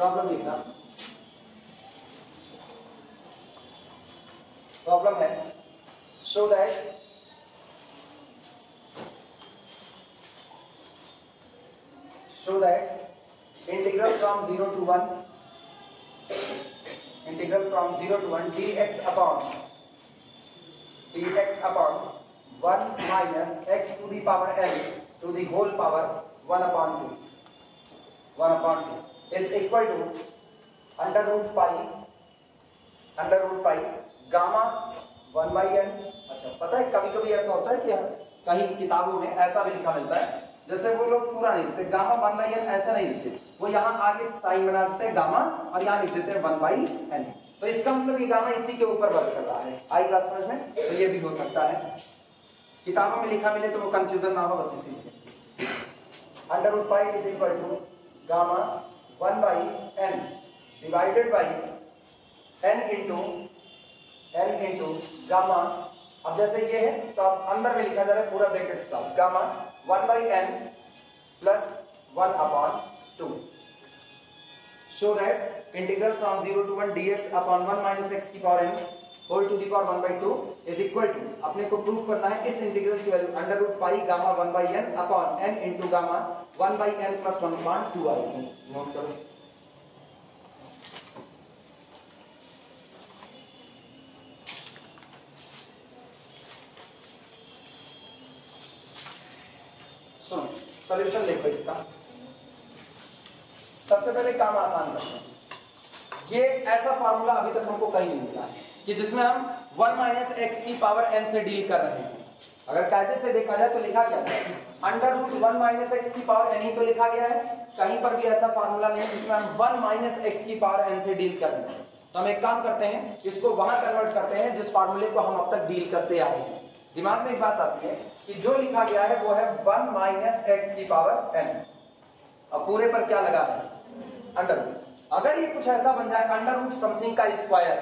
Problem लिखना। Problem है show that integral from 0 to 1 dx upon 1 minus x to the power n to the whole power 1 upon 2 is equal to under root pi gamma 1 by n। अच्छा, पता है कभी कभी ऐसा होता है कि कहीं किताबों में ऐसा भी लिखा मिलता है, जैसे वो लोग पूरा नहीं लिखते, गामा 1 by n ऐसा नहीं लिखते, वो यहाँ आगे साइन बना देते हैं गामा और यहाँ लिख देते हैं 1 by n। तो इसका मतलब ये गामा इसी के ऊपर वर्क कर रहा है। आई बात समझ में? तो ये भी हो सकता है, किताबों में लिखा मिले तो वो कंफ्यूजन ना हो, बस इसीलिए। Under root pi is equal to gamma 1 by n divided by n into gamma. अब जैसे ये है तो अब अंदर में लिखा जा रहा है पूरा ब्रैकेट के साथ, gamma 1 by n plus 1 upon 2। Show that integral from 0 to 1 dx upon 1 minus x की power n whole to the power 1 by 2 is equal to, अपने को प्रूफ करना है इस इंटीग्रल की value under root pi gamma 1 by n upon n into gamma 1 by n plus 1 upon 2 आएगी। Note करो। सुनो, सॉल्यूशन देखो इसका। सबसे पहले काम आसान करते हैं। ये ऐसा फार्मूला अभी तक हमको कहीं नहीं मिला है कि जिसमें हम 1 माइनस एक्स की पावर n से डील कर रहे हैं। अगर कायदे से देखा जाए तो लिखा क्या है, अंडर रूट 1 माइनस एक्स की पावर n ही तो लिखा गया है। कहीं पर भी ऐसा फार्मूला नहीं है जिसमें हम 1 माइनस एक्स की पावर n से डील कर रहे हैं। तो हम एक काम करते हैं, इसको वहां कन्वर्ट करते हैं जिस फार्मूले को हम अब तक डील करते आए हैं। दिमाग में एक बात आती है कि जो लिखा गया है वो है 1 माइनस एक्स की पावर n। अब पूरे पर क्या लगा है, अंडर रूट। अगर ये कुछ ऐसा बन जाए अंडर रूट समथिंग का स्क्वायर,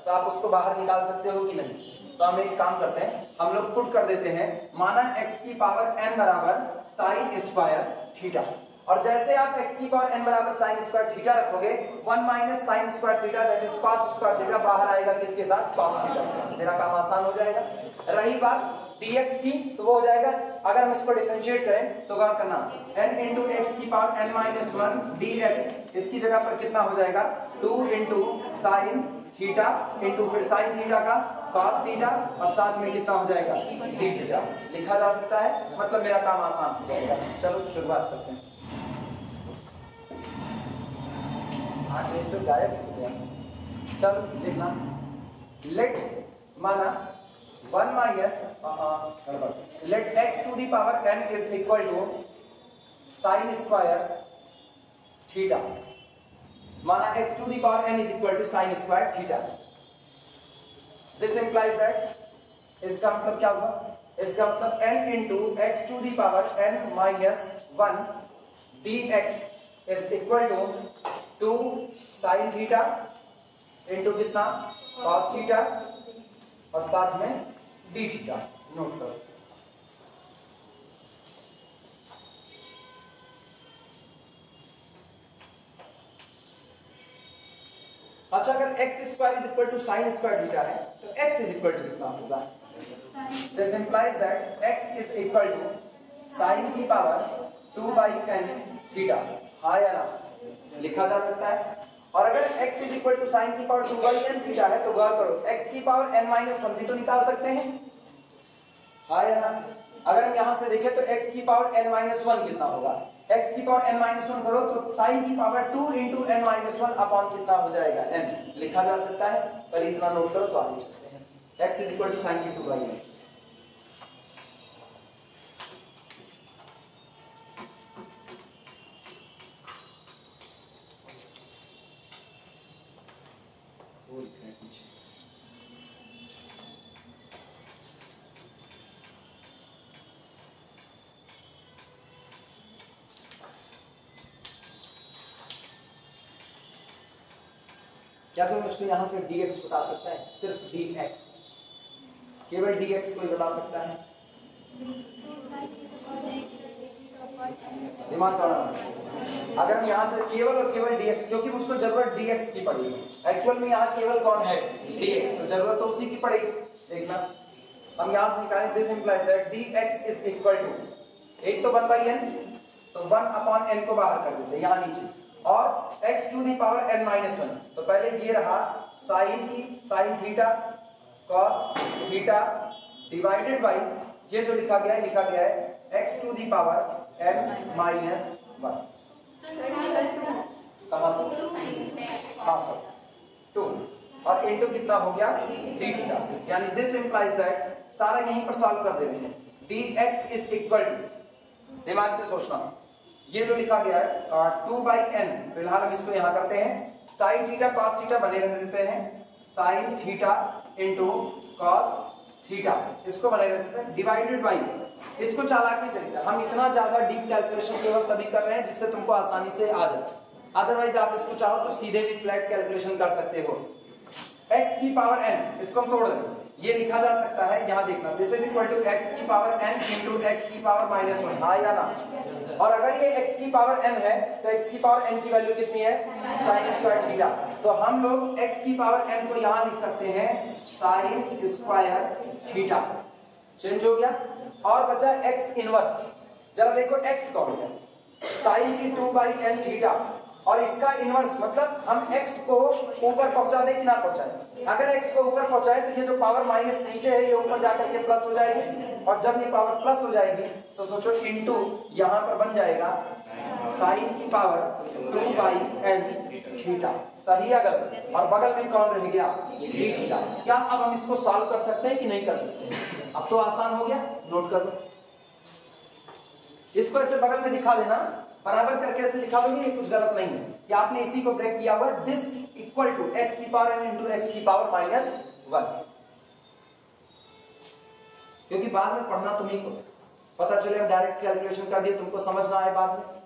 तो आप उसको बाहर निकाल सकते हो कि नहीं? तो हम एक काम करते हैं, हम लोग पुट कर देते हैं, माना x की पावर n बराबर साइन स्क्वायर थीटा, और जैसे आप x की पावर n बराबर साइन स्क्वायर थीटा रखोगे, 1 minus sign square theta that is cos square theta बाहर आएगा किसके साथ, कॉस थीटा। मेरा काम आसान हो जाएगा। रही बात dx की, तो वो हो जाएगा, अगर हम इसको डिफरेंशिएट करें तो गौर करना, n इंटू एक्स की पावर n माइनस 1 dx, इसकी जगह पर कितना हो जाएगा 2 इंटू साइन थीटा इंटू फिर साइन थीटा का कॉस थीटा, और साथ में कितना हो जाएगा डी थीटा। लिखा जा सकता है, मतलब मेरा काम आसान हो जाएगा। चलो शुरुआत करते हैं। तो गायब हो गया। चल लिखना, लेट माना 1 minus let x to the power n is equal to sine square theta. माना x to the power n is equal to sine square theta. This implies that, इसका मतलब क्या हुआ, इसका मतलब n into x to the power n minus 1 dx is equal to 2 sine theta into कितना cos theta, और साथ में डी थीटा। नोट करो। अच्छा, अगर x square is equal to sine square theta है तो x इज इक्वल टू कितना होगा? This implies that x is equal to sine की पावर 2 बाई n थीटा। हाँ या ना? लिखा जा सकता है। और अगर x is equal to sine की पावर 2 बाई n थीटा है तो गौर करो, x की पावर n माइनस 1 भी तो निकाल सकते हैं। हाँ या ना? अगर हम यहां से देखें तो x की पावर n माइनस 1 कितना होगा, x की पावर n माइनस 1 करो तो साइन की power 2 into n minus 1 upon कितना हो जाएगा n। लिखा जा सकता है, पर इतना नोट करो तो आगे चलते हैं। x is equal to sine की 2 बाई n। क्या तुम मुझको यहाँ से dx बता सकता है? सिर्फ dx, केवल dx कोई बता सकता है? दिमाग का अगर हम यहाँ से केवल और केवल dx, क्योंकि मुझको जरूरत dx की पड़ेगी, एक्चुअल में यहाँ केवल कौन है dx, तो जरूरत तो उसी की पड़ेगी। देखना हम यहाँ से निकालें, this implies that dx is equal to, एक तो 1/n, तो 1/n को बाहर कर देते हैं यहाँ नीचे, और x to the power n minus 1, तो पहले ये रहा sine theta cos theta divided by ये जो लिखा गया है x to the power n minus 1, कहाँ पर, हाँ सर 2, और इनटू कितना हो गया d थीटा, यानी दिस इंप्लाइज दैट, सारा यहीं पर सॉल्व कर देते हैं, dx इज इक्वल टू, दिमाग से सोचना, ये जो लिखा गया है 2/n, फिलहाल हम इसको यहां करते हैं, साइन थीटा कॉस थीटा बने रहने देते हैं, sign theta into cos theta, इसको बने रहने देते हैं, डिवाइडेड बाई, इसको चालाकी से लिखा, हम इतना ज्यादा डीप कैलकुलेशन केवल तभी कर रहे हैं जिससे तुमको आसानी से आ जाए, अदरवाइज आप इसको चाहो तो सीधे भी फ्लैट कैलकुलेशन कर सकते हो। x की पावर n, इसको हम तोड़ देंगे, ये लिखा जा सकता है, यहाँ देखना, this is equal to x की पावर n इंटू x की पावर माइनस 1, हाँ या ना, और अगर ये x की पावर n है तो x की पावर n की वैल्यू कितनी है, साइन स्क्वायर थीटा, तो हम लोग x की पावर n को यहाँ लिख सकते हैं साइन स्क्वायर थीटा, चेंज हो गया, और बचा x इनवर्स, जरा देखो x कौन है, साइन की 2/n थीटा, और इसका इनवर्स मतलब हम x को ऊपर पहुंचा दे कि ना पहुंचाए, अगर x को ऊपर पहुंचाए तो ये जो पावर माइनस नीचे है ये ऊपर जाकर के प्लस हो जाएगी, और जब ये पावर प्लस हो जाएगी तो सोचो इनटू यहाँ पर बन जाएगा साइन की पावर 2/n थीटा, सही है गलत, और बगल में कौन रह गया d थीटा। क्या अब हम इसको सॉल्व कर सकते हैं कि नहीं कर सकते, अब तो आसान हो गया, नोट कर लो, इसको ऐसे बगल में दिखा देना, बराबर करके ऐसे लिखा दोगे, ये कुछ गलत नहीं है कि आपने इसी को ब्रेक किया हुआ, दिस इक्वल टू x की पावर n इंटू x की पावर माइनस 1, क्योंकि बाद में पढ़ना तुम्हीं को, पता चले हम डायरेक्ट कैलकुलेशन कर दिए, तुमको समझ ना आए बाद में।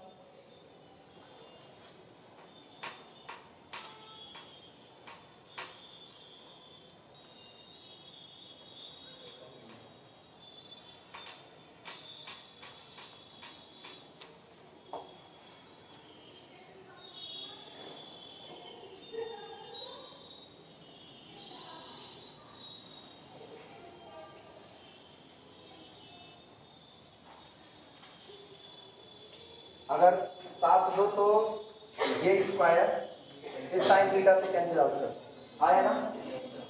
अगर 7 दो तो ये स्क्वायर इस साइन थीटा से कैंसिल आउट कर आया ना,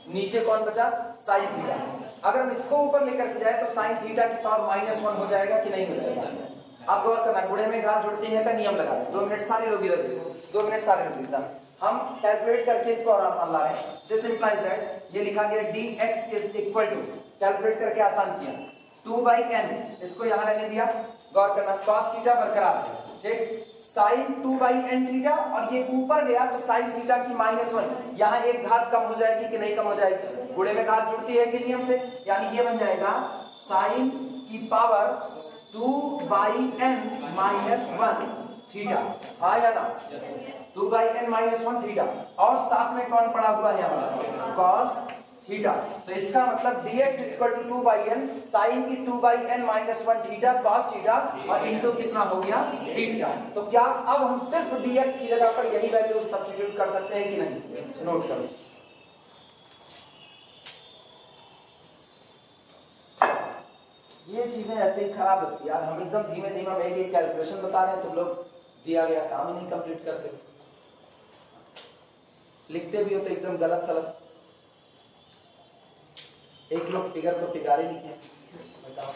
नीचे कौन बचा साइन थीटा, अगर हम इसको ऊपर लेकर के जाए तो साइन थीटा की पावर -1 हो जाएगा कि नहीं हो जाएगा, आप गौर करना, गुणे में घात जुड़ती है का नियम लगा दे, 2 मिनट सारे लोग इधर देखो, 2 मिनट सारे लोग इधर, हम कैलकुलेट करके इसको और आसान ला रहे हैं, दिस इंप्लाइज दैट, ये लिखा गया dx is equal to, calculate करके आसान किया, 2/n, इसको यहां रहने दिया, गौर करना, cos थीटा बरकरार है, ठीक, साइन 2/n थीटा, और ये ऊपर गया तो साइन थीटा की -1, यहाँ एक घात कम हो जाएगी कि नहीं कम हो जाएगी, गुणे में घात जुड़ती है कि नियम से, यानी ये बन जाएगा साइन की पावर 2/n माइनस 1 थीटा, हाँ या ना, 2/n माइनस 1 थीटा, और साथ में कौन पड़ा हुआ है यहाँ cos थीटा, तो इसका मतलब dx equal to 2/n sign की 2/n minus 1 theta cos theta, और इनटू कितना हो गया d थीटा, तो क्या अब हम सिर्फ dx की जगह पर यही वैल्यू सब्स्टिट्यूट कर सकते हैं कि नहीं, नोट करो, ये चीजें ऐसे ही खराब लगती है यार, हम एकदम धीमे धीमे में एक कैलकुलेशन बता रहे हैं, तुम लोग दिया गया काम ही नहीं कंप्लीट करते, लिखते भी हो तो एकदम गलत सलत, एक लोग फिगर को फिगारे लिखे, बताओ,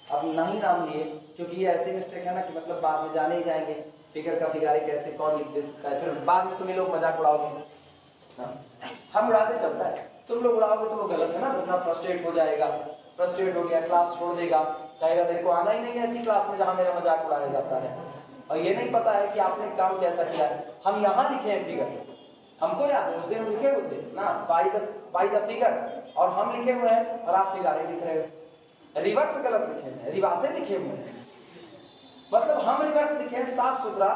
अब नहीं नाम लिए, क्योंकि ये ऐसी मिस्टेक है ना कि मतलब बाद में जाने ही जाएंगे फिगर का फिगारे कैसे कौन लिख दे सकता है, फिर बाद में तुम लोग मजाक उड़ाओगे, हम उड़ाते चलता है, तुम लोग उड़ाओगे तो वो गलत है ना, उतना फ्रस्ट्रेट हो जाएगा, फ्रस्ट्रेट हो गया क्लास छोड़ देगा, कहेगा तेरे को आना ही नहीं है ऐसी क्लास में जहां मेरा मजाक उड़ाया जाता है, और ये नहीं पता है कि आपने काम कैसा किया है। हम यहाँ लिखे हैं फिगर, हमको याद है उस दिन लिखे हुए थे ना बाई द फिगर, और हम लिखे हुए हैं और आप फिगारे लिख रहे हो, रिवर्स गलत लिखे हैं, रिवासे लिखे हुए हैं, मतलब हम रिवर्स लिखे हैं साफ सुथरा,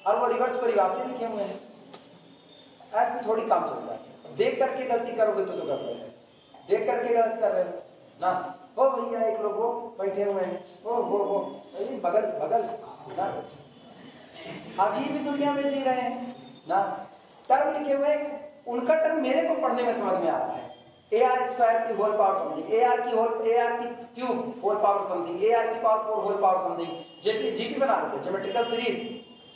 और वो रिवर्स को रिवासे लिखे हुए हैं, ऐसे थोड़ी काम चलता है, देख करके गलती करोगे तो कर रहे हैं, देख करके गलत कर रहे हो ना, ओ भैया एक लोग वो बैठे हुए हैं, वो बगल बगल ना, अजीब ही दुनिया में जी रहे हैं ना। टर्म लिखे हुए उनका टर्म मेरे को पढ़ने में समझ में आता है। AR² की होल पावर समथिंग, AR की cube whole power something, AR की power 4 whole power something, GP बना रहे थे, ज्योमेट्रिकल सीरीज,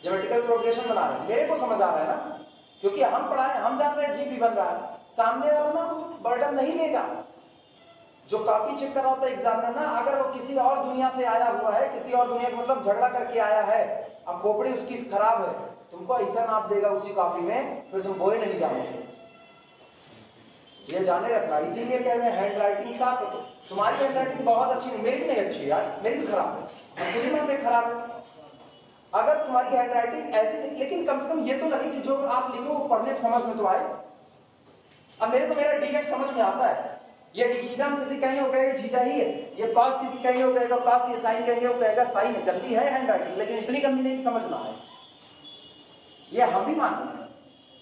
ज्योमेट्रिकल प्रोग्रेशन बना रहे हैं। मेरे को समझ आ रहा है ना, क्योंकि हम पढ़ाए, हम जान रहे हैं जीपी बन रहा है। सामने वाला ना बर्डन नहीं लेगा, जो कॉपी चेक कर रहा होता है एग्जामिनर ना, अगर वो किसी और दुनिया से आया हुआ है, किसी और दुनिया का मतलब झगड़ा करके आया है, अब खोपड़ी उसकी खराब है, तुमको ऐसा नाप देगा उसी कॉपी में, फिर तुम बोए नहीं जाओगे। ये जाने रखना, इसीलिए कह रहे हैं हैंड राइटिंग साफ है। तुम्हारी हैंड राइटिंग बहुत अच्छी नहीं, मेरी भी नहीं अच्छी यार, मेरी भी खराब है, खुद ही में खराब है। अगर तुम्हारी हैंड राइटिंग ऐसी, लेकिन कम से कम ये तो लगे कि जो आप लिखो वो पढ़ने समझ में तो आए। अब मेरे को मेरा डीएक्स समझ में आता है, ये थीटा किसी कहेंगे वो कहेगा थीटा ही है, ये कॉस किसी कहेंगे वो कहेगा कॉस, ये साइन कहेंगे वो कहेगा साइन है। गंदी है हैंड राइटिंग, लेकिन इतनी गंदी नहीं समझना है, ये हम भी मानते हैं।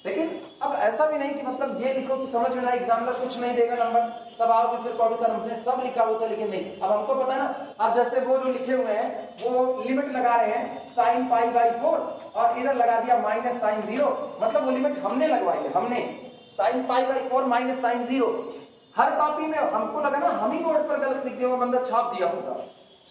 लेकिन अब ऐसा भी नहीं कि मतलब ये लिखो कि समझ में ना, एग्जामिनर कुछ नहीं देगा नंबर, तब आओगे फिर कहोगे सर मुझे सब लिखा हुआ था लेकिन नहीं। अब हमको पता है ना, अब जैसे वो जो लिखे हुए हैं वो लिमिट लगा रहे हैं sin π/4 और इधर लगा दिया माइनस साइन 0, मतलब वो लिमिट हमने लगवाई है, हमने sin π/4 माइनस साइन 0। हर कॉपी में हमको लगा ना हम ही बोर्ड पर गलत लिख दिया होगा, बंदा छाप दिया होगा,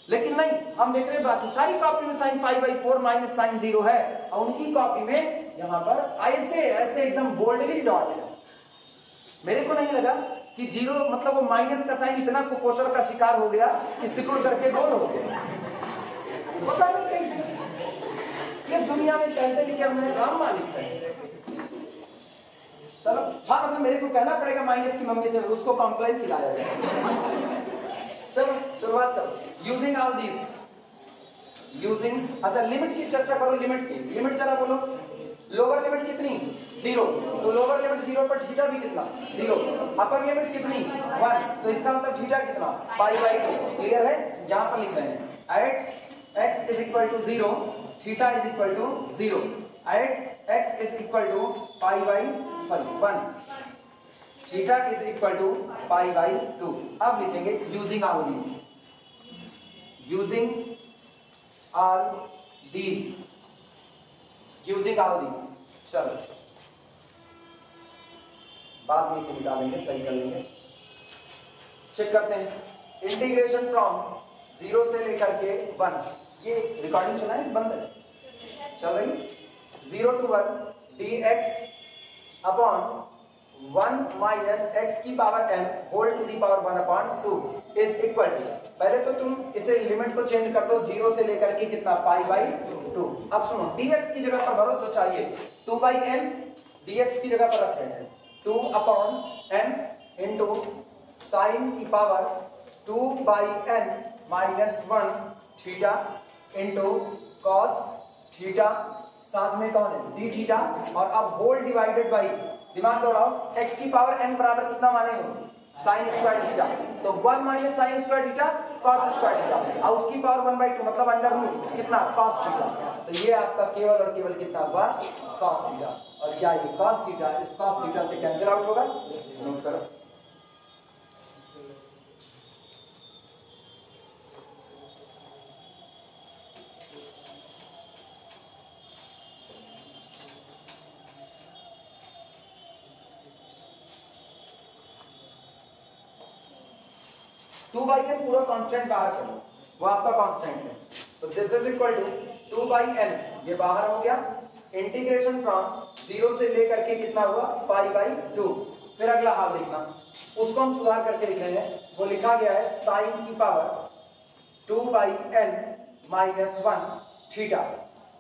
लेकिन नहीं, हम देख रहे हैं बाकी सारी कॉपी में sin π/4 माइनस साइन 0 है, और उनकी कॉपी में यहाँ पर ऐसे ऐसे एकदम बोल्डली डॉट है। मेरे को नहीं लगा कि 0 मतलब वो माइनस का साइन इतना कुपोषण का शिकार हो गया कि सिकुड़ करके गोल हो गया। पता नहीं कैसे, किस दुनिया में कैसे लिखे हमने, राम मालिक है। चलो हाँ, मतलब मेरे को कहना पड़ेगा माइनस की मम्मी से, उसको कॉम्प्लेन खिलाया जाए। चलो शुरुआत करो। यूजिंग ऑल दिस, यूजिंग, अच्छा लिमिट की चर्चा करो। लिमिट की, लिमिट जरा बोलो। लोअर लिमिट कितनी? 0, तो लोअर लिमिट 0 पर थीटा भी कितना? 0। अपर लिमिट कितनी? 1, तो इसका मतलब थीटा कितना? π/2। क्लियर है? यहाँ पर लिख रहे हैं at x is equal to 0, theta is equal to 0, at x is equal to π/1, theta is equal to π/2। अब लिखेंगे using all these, using all these, using all these. चलो बाद में इसे निकालेंगे, सही कर लेंगे। चेक करते हैं। इंटीग्रेशन फ्रॉम 0 से लेकर के 1, ये रिकॉर्डिंग चला है, बंद है, चल रही। 0 to 1 dx upon 1 minus x की power n whole to the power 1/2 is equal to, पहले तो तुम इसे लिमिट को चेंज कर दो 0 से लेकर के कितना π/2। अब सुनो, dx की जगह पर भरो जो चाहिए, 2/n dx की जगह पर रखते हैं 2/n इंटू साइन की power 2/n minus 1 theta into cos theta, साथ में कौन है? डी थीटा, और अब होल डिवाइडेड बाई, दिमाग दौड़ाओ, x की पावर n बराबर कितना माने हो? साइन स्क्वायर थीटा, तो 1 minus sign square theta cos square theta, और उसकी पावर 1/2 मतलब अंडर रूट कितना? Cos theta. तो ये आपका केवल और केवल कितना हुआ? Cos theta. और क्या ये कॉस थीटा इस कॉस थीटा से कैंसिल आउट होगा? नोट करो। टू बाई एन पूरा कांस्टेंट बाहर चलो, वो आपका कांस्टेंट है, तो this is equal to 2/n, ये बाहर हो गया। इंटीग्रेशन फ्रॉम 0 से लेकर के कितना हुआ? π/2। फिर अगला हाल देखना, उसको हम सुधार करके लिख रहे हैं। वो लिखा गया है साइन की पावर 2/n माइनस 1 थीटा,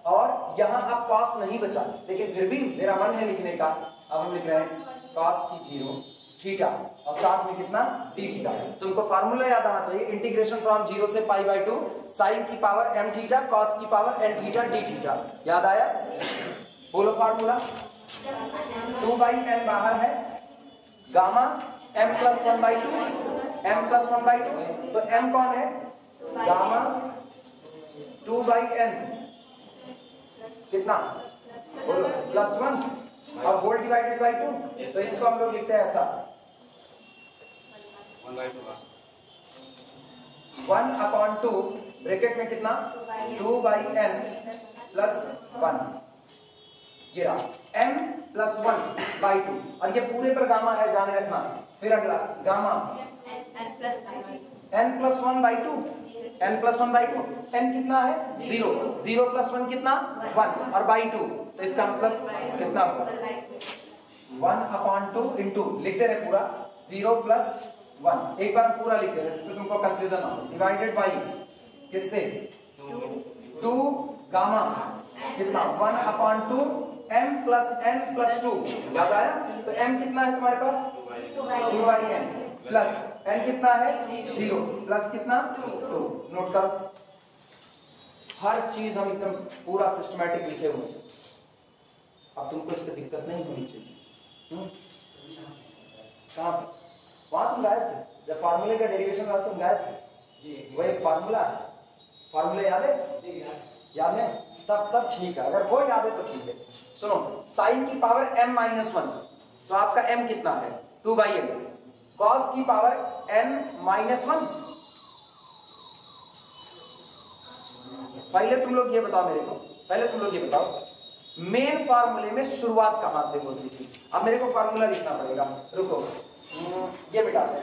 और यहां आप कॉस नहीं बचा, लेकिन फिर भी मेरा मन है लिखने का। अब हम लिख रहे हैं कॉस की 0 थीटा, और साथ में कितना? D theta. तुमको फार्मूला याद आना चाहिए, इंटीग्रेशन फ्रॉम 0 से π/2 साइन की पावर m थीटा कॉस की power n theta d theta. याद आया? बोलो फार्मूला। 2/n बाहर है, gamma m plus 1/2, m plus 1/2, तो m कौन है? गामा 2/n कितना? बोलो प्लस 1 और होल डिवाइडेड बाई 2, तो इसको हम लोग लिखते हैं ऐसा 1/2 ब्रैकेट में कितना 2/n प्लस 1, ये रहा m प्लस 1/2, और ये पूरे पर गामा है, जाने रखना। फिर अगला gamma n plus 1/2, n plus 1/2, n कितना है 0, 0 प्लस 1 कितना 1 और बाई 2, तो इसका मतलब कितना होगा 1/2 इंटू, लिखते रहे पूरा 0 प्लस 1, एक बार पूरा लिख दे जिससे तुमको कंफ्यूजन ना हो, डिवाइडेड बाई किससे 2 गामा कितना 1/2 m प्लस n प्लस 2, याद आया? तो m कितना है तुम्हारे पास 2/n प्लस n कितना है 0 प्लस कितना 2। नोट करो, हर चीज हम एकदम पूरा सिस्टमैटिक लिखे हुए हैं, अब तुमको इससे दिक्कत नहीं होनी चाहिए। कहाँ वहां तुम गायब थे जब फार्मूले का डेरिवेशन रहा, तुम गायब थे। वो एक फार्मूला है, फार्मूले याद है? याद है? तब ठीक है, अगर वो याद है तो ठीक है। सुनो, साइन की पावर m माइनस 1, तो आपका m कितना है 2/n, कॉस की पावर m माइनस 1। पहले तुम लोग ये बताओ मेरे को, पहले तुम लोग ये बताओ मेन फार्मूले में शुरुआत कहां से होती थी? अब मेरे को फार्मूला लिखना पड़ेगा, रुको ये मिटा दे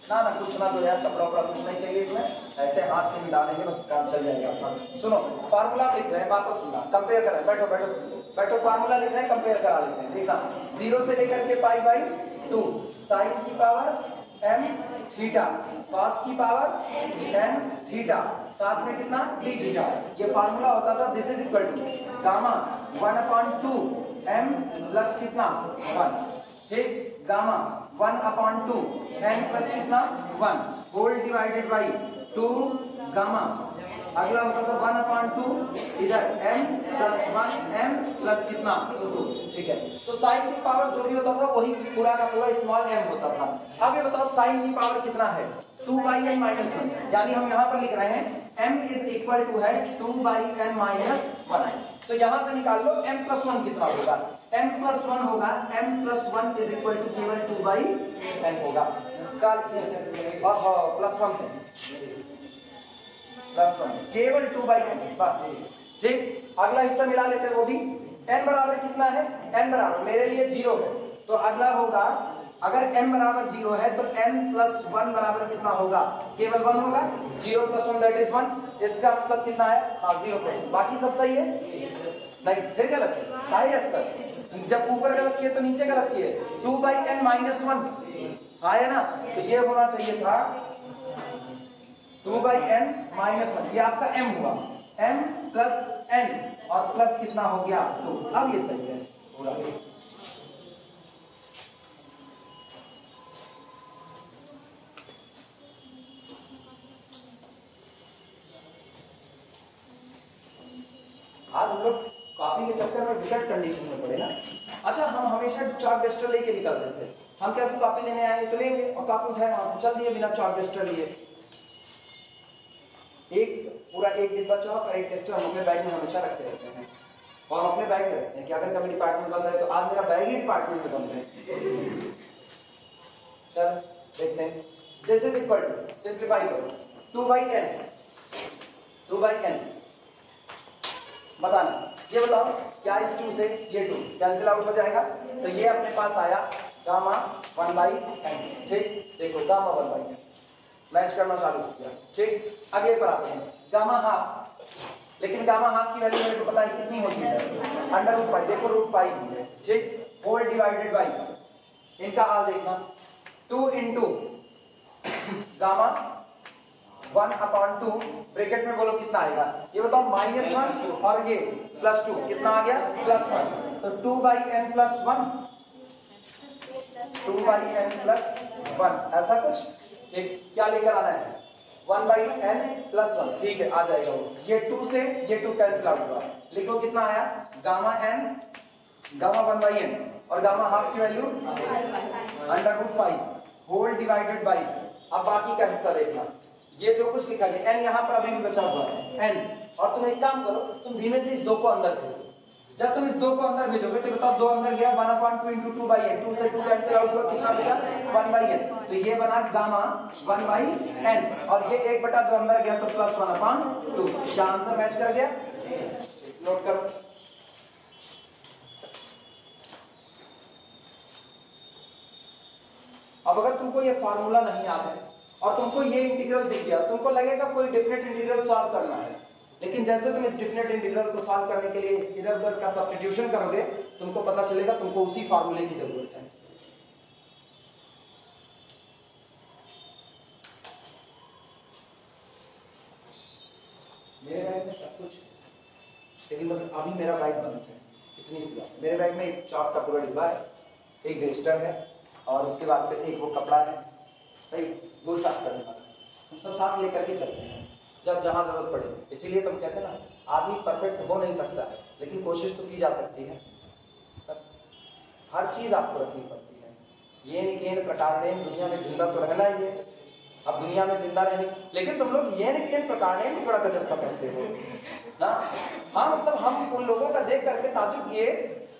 ना कुछ ना, तो यार कपड़ा वपड़ा कुछ नहीं चाहिए इसमें, ऐसे हाथ से मिटा देंगे बस काम चल जाएगा अपना। सुनो, फार्मूला लिख रहे हैं, वापस सुनना, कंपेयर कर रहे हैं, बैठो बैठो बैठो, फार्मूला लिख रहे हैं, कंपेयर करा लेते हैं। देखना 0 से लेकर के π/2, साइन की पावर m थीटा, कॉस की पावर n थीटा, साथ में कितना d थीटा, ये फार्मूला होता था। This is equal to gamma 1/2 m plus कितना 1, ठीक, गामा 1/2 n प्लस कितना 1 होल डिवाइडेड बाई 2 गामा, अगला होता था 1/2 इधर m प्लस 1 m प्लस कितना 2, ठीक है। तो साइन की पावर जो भी होता था वही पूरा का पूरा स्मॉल m होता था। अब ये बताओ साइन की पावर कितना है 2/n माइनस 1, यानी हम यहाँ पर लिख रहे हैं m इज इक्वल टू है 2/n माइनस 1, तो यहाँ से निकाल लो m प्लस 1 कितना होगा, m प्लस 1 होगा, m plus 1 is equal to केवल 2/n होगा, निकाल प्लस 1 प्लस 1 केवल 2/n बस, ठीक। अगला हिस्सा मिला लेते हैं, वो भी n बराबर कितना है, n बराबर मेरे लिए 0 है, तो अगला होगा अगर n बराबर 0 है तो n प्लस 1 बराबर कितना होगा, केवल 1 होगा, 0 प्लस 1 दैट इज 1, इसका मतलब कितना है 0 प्लस, बाकी सब सही है नहीं, फिर गलत है यस सर, जब ऊपर गलत किए तो नीचे गलत किए, 2/n माइनस 1 आया ना, तो ये होना चाहिए था 2/n माइनस 1, ये आपका m हुआ, m प्लस n और प्लस कितना हो गया 2, अब ये सही है पूरा। आज हम लोग कॉपी के चक्कर में विकट कंडीशन में पड़े ना। अच्छा, हम हमेशा चॉक डस्टर लेके निकलते थे, हम क्या कॉपी लेने आए तो लेंगे, और कॉपी उठाए वहां से चल दिए बिना चॉक डस्टर लिए, पूरा एक डिब्बा चौक और एक डस्टर हम अपने बैग में हमेशा रखते रहते हैं, और हम अपने बैग में रखते हैं कि अगर कभी डिपार्टमेंट बंद रहे तो आज मेरा बैग ही डिपार्टमेंट में बंद है। सर देखते हैं, this is equal to, simplify करो 2/n बताना, ये बताओ क्या इस 2 से ये 2 कैंसिल आउट हो जाएगा, तो ये अपने पास आया गामा 1/n, ठीक, देखो गामा 1/n मैच करना चालू किया, ठीक। अगले पर आते हैं गामा हाफ, लेकिन गामा हाफ की वैल्यू मेरे को पता है कितनी होती है, √π, देखो √π है, ठीक, होल डिवाइडेड बाई इनका हाल देखना 2 इंटू गामा 1/2 ब्रैकेट में बोलो कितना आएगा, ये बताओ -1 और ये +2 कितना आ गया +1, तो 2/n + 1, 2/n + 1 ऐसा कुछ, ठीक। क्या लेकर आना है 1/n + 1, ठीक है आ जाएगा वो, ये 2 से ये 2 कैंसिल आउट हुआ, लिखो कितना आया गामा 1/n और गामा हाफ की वैल्यू √π होल डिवाइडेड बाई, अब बाकी का हिस्सा देखना, ये जो कुछ लिखा है n यहाँ पर अभी भी बचा हुआ है n, और तुम एक काम करो, तुम धीमे से इस 2 को अंदर भेजो, जब तुम इस 2 को अंदर भेजोगे तो बताओ 2 अंदर गया 1/2 × 2/n, 2 से 2 कैंसिल आउट हुआ, कितना बचा 1/n, तो ये बना गामा 1/n और ये 1/2 अंदर गया तो +1/2। क्या आंसर मैच कर गया? नोट करो। अब अगर तुमको ये फार्मूला नहीं आता है और तुमको ये इंटीग्रल दिख गया, तुमको लगेगा कोई डेफिनेट इंटीग्रल सॉल्व करना है, लेकिन जैसे तुम इस डेफिनेट इंटीग्रल को सॉल्व करने के लिए इधर उधर का सब्स्टिट्यूशन करोगे, तुमको पता चलेगा तुमको उसी फार्मूले की जरूरत है। मेरे बैग में सब कुछ, लेकिन बस अभी मेरा बैग बंद है, इतनी सी बात। मेरे बैग में एक चाक का पूरा डिब्बा है, एक रजिस्टर है और उसके बाद फिर एक वो कपड़ा है, सही, वो साफ करने वाला। हम सब साथ लेकर के चलते हैं जब जहां जरूरत पड़े। इसीलिए तुम कहते हैं ना, आदमी परफेक्ट हो नहीं सकता है, लेकिन कोशिश तो की जा सकती है। तब हर चीज आपको रखनी पड़ती है। ये नहीं कि प्रकार दुनिया में जिंदा तो रहना ही है, अब दुनिया में जिंदा रहने, लेकिन तुम लोग ये नहीं कि प्रकार भी बड़ा गजब का करते हो ना। हाँ, मतलब हम उन लोगों का देख करके ताजुब किए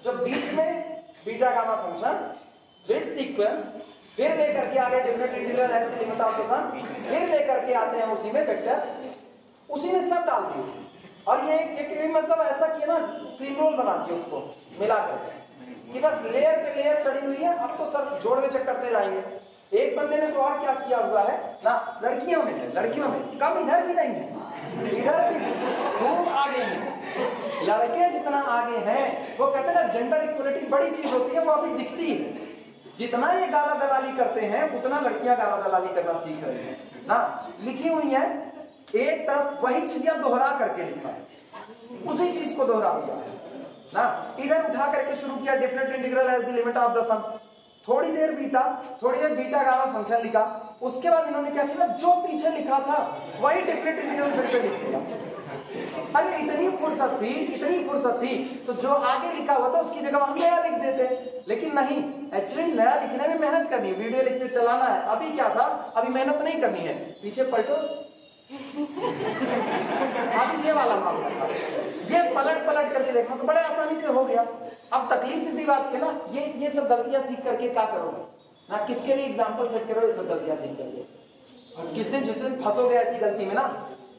जो बीच में beta gamma function, bit sequence, फिर लेकर के आगे definite integral as the limit of the sum, फिर लेकर के आते हैं उसी में वेक्टर, उसी में सब डाल दिए। और ये एक मतलब ऐसा किया ना, क्रीम रोल बना दिया उसको मिला करके कि बस लेयर पे लेयर चढ़ी हुई है। अब तो सब जोड़ में चेक करते जाएंगे। एक बंदे ने तो और क्या किया हुआ है ना, लड़कियों में कम इधर भी नहीं है, इधर भी खूब आगे हैं। लड़के जितना आगे हैं, वो कहते हैं ना जेंडर इक्वलिटी बड़ी चीज होती है, वो अभी दिखती है। जितना ये गाला दलाली करते हैं उतना लड़कियां गाला दलाली करना सीख रही हैं ना। लिखी हुई है एक तरफ वही चीजें दोहरा करके लिखा है, उसी चीज को दोहरा दिया है ना। इधर उठा करके शुरू किया definite integral as the limit of the sum, थोड़ी देर बीता, थोड़ी देर बीटा गामा फंक्शन लिखा, उसके बाद इन्होंने क्या किया, जो पीछे लिखा था वही डेफिनेट इंटीग्रल फिर से लिख दिया। अरे इतनी फुर्सत थी तो जो आगे लिखा हुआ था उसकी जगह हम नया लिख देते, लेकिन नहीं, एक्चुअली नया लिखने में मेहनत करनी है, वीडियो लेक्चर चलाना है। अभी क्या था, अभी मेहनत नहीं करनी है, पीछे पलटो। अभी ये वाला मामला था, ये पलट करके देखना तो बड़े आसानी से हो गया। अब तकलीफ इसी बात की ना, ये सब गलतियां सीख करके क्या करोगे ना, किसके लिए एग्जाम्पल सेट करो, ये सब गलतियां सीख करके। और किस दिन जिस दिन फंसोगे ऐसी गलती में ना,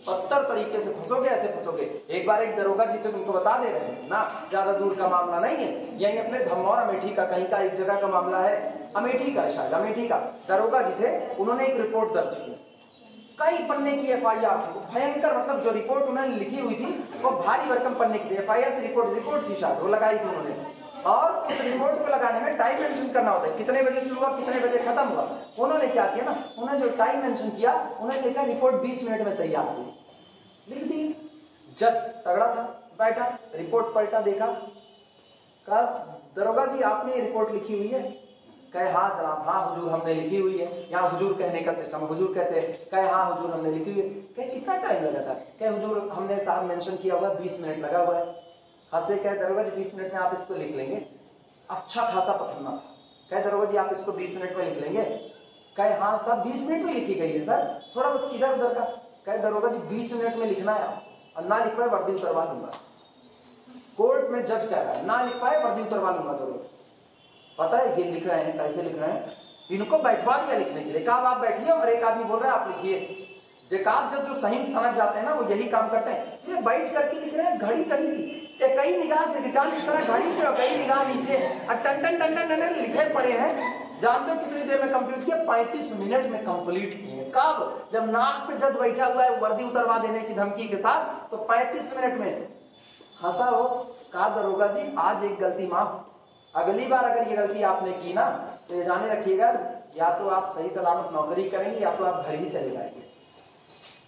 बदतर तरीके से फंसोगे, ऐसे फंसोगे। एक बार एक दरोगा जी तो तुमको बता दे रहे हैं ना, ज्यादा दूर का मामला नहीं है, यही अपने धमौर अमेठी का कहीं का एक जगह का मामला है, अमेठी का शायद, अमेठी का दरोगा जी थे, उन्होंने एक रिपोर्ट दर्ज की, कई पन्ने की एफआईआर थी, भयंकर, मतलब जो रिपोर्ट उन्होंने लिखी हुई थी वो भारी भरकम पन्ने की थी। एफआईआर की रिपोर्ट थी शायद, वो लगाई थी उन्होंने। और उस रिपोर्ट को लगाने में टाइम मेंशन करना होता है, कितने बजे शुरू हुआ, कितने बजे खत्म हुआ। उन्होंने क्या किया ना, उन्होंने जो टाइम मेंशन किया, उन्होंने लिखा रिपोर्ट 20 मिनट में तैयार हुई, लिख दी। जज तगड़ा था, बैठा, रिपोर्ट पलटा, देखा, कहा दरोगा जी आपने ये रिपोर्ट लिखी हुई है? कहे हाँ जनाब, हाँ हुजूर हमने लिखी हुई है। यहाँ हुजूर कहने का सिस्टम है, हुजूर कहते हैं, कहे हाँ हुजूर हमने लिखी हुई है। कहे कितना टाइम लगा था? कहे हुजूर हमने साहब मेंशन किया हुआ 20 मिनट लगा हुआ है। हंसे, कहे दरोगा जी 20 मिनट में आप इसको लिख लेंगे? अच्छा खासा पथरना था। कहे दरोगा जी आप इसको 20 मिनट में लिख लेंगे? कहे हाँ साहब 20 मिनट में लिखी गई है सर, थोड़ा बस इधर उधर का। कहे दरोगा जी 20 मिनट में लिखना है, और ना लिख पाए वर्दी उतरवा लूंगा। कोर्ट में जज कह रहा है ना लिख पाए वर्दी उतरवा लूंगा जरूर। पता है ये लिख रहे हैं, कैसे लिख रहे हैं, इनको बैठवा दिया लिखने के लिए, कहा आप बैठिए, और एक आदमी बोल रहा है आप लिखिए। जेकाब जज जो सही समझ जाते हैं ना, वो यही काम करते हैं। ये बैठ करके लिख रहे हैं, घड़ी टंगी थी, कई निगाह गिटार की तरह घड़ी पे और कई निगाह नीचे, और tan tan tan tan tan लिखे पड़े हैं। जानते हो कितनी देर में कंप्लीट किया? 35 मिनट में कंप्लीट किए। कब? जब नाक पे जज बैठा हुआ है वर्दी उतरवा देने की धमकी के साथ, तो 35 मिनट में। हंसा हो, कहा दरोगा जी आज एक गलती माफ, अगली बार अगर ये गलती आपने की ना तो ये जाने रखिएगा, या तो आप सही सलामत नौकरी करेंगे या तो आप घर ही चले जाएंगे।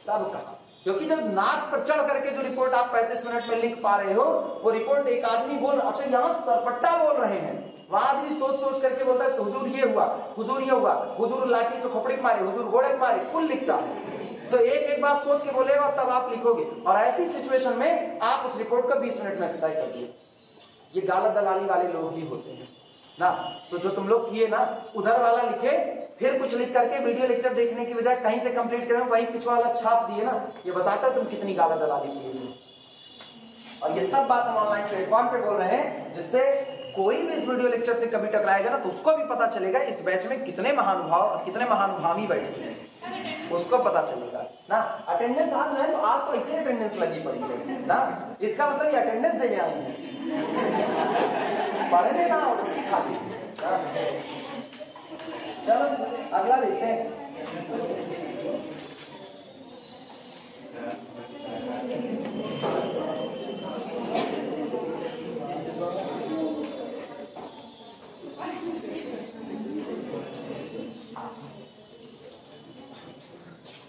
तब कहा, क्योंकि जब नाक पर चढ़ करके जो रिपोर्ट आप 35 मिनट में लिख पा रहे हो, वो रिपोर्ट एक आदमी बोल, अच्छा यहाँ सरपट्टा बोल रहे हैं, वहां आदमी सोच सोच करके बोलता है हुजूर ये हुआ, हुजूर ये हुआ, हुजूर लाठी से खोपड़ी मारे, हुजूर घोड़े मारे, कुल लिखता है। तो एक एक बात सोच के बोलेगा तब आप लिखोगे, और ऐसी सिचुएशन में आप उस रिपोर्ट को 20 मिनट में तय कर दिए। ये गाला दलाली वाले लोग ही होते हैं ना। तो जो तुम लोग किए ना, उधर वाला लिखे, फिर कुछ लिख करके वीडियो लेक्चर देखने की बजाय कहीं से कंप्लीट करें, वही पिछवा वाला छाप दिए ना, ये बताता तुम कितनी गाला दलाली किए। और ये सब बात हम ऑनलाइन प्लेटफॉर्म पे बोल रहे हैं, जिससे कोई भी इस वीडियो लेक्चर से कभी टकराएगा ना तो उसको भी पता चलेगा इस बैच में कितने महानुभाव और कितने महानुभावी बैठे हैं, उसको पता चलेगा ना। अटेंडेंस आज रहे तो आज तो इसलिए अटेंडेंस लगी पड़ी है ना, इसका मतलब ये अटेंडेंस देने आई है, पढ़ने ना और अच्छी खाती। चलो अगला देखते हैं।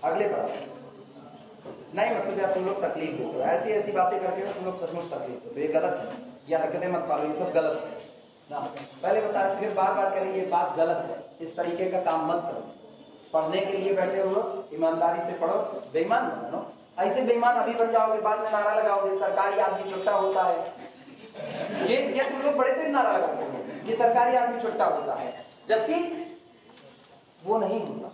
अगले पर नहीं, मतलब यार तुम लोग तकलीफ देते हो, ऐसी ऐसी बातें करके ना तुम लोग सचमुच तकलीफ देते हो, ये गलत है, ये हरकतें मत पालो, ये सब गलत है ना। पहले बताया फिर बार बार करें, ये बात गलत है, इस तरीके का काम मत करो। पढ़ने के लिए बैठे हो, ईमानदारी से पढ़ो, बेईमान मत बनो। ऐसे बेईमान अभी बन जाओगे, बाद में नारा लगाओगे सरकारी आदमी छुट्टा होता है। ये तुम लोग बड़े तेज नारा लगाते हो कि सरकारी आदमी छुट्टा होता है, जबकि वो नहीं होता,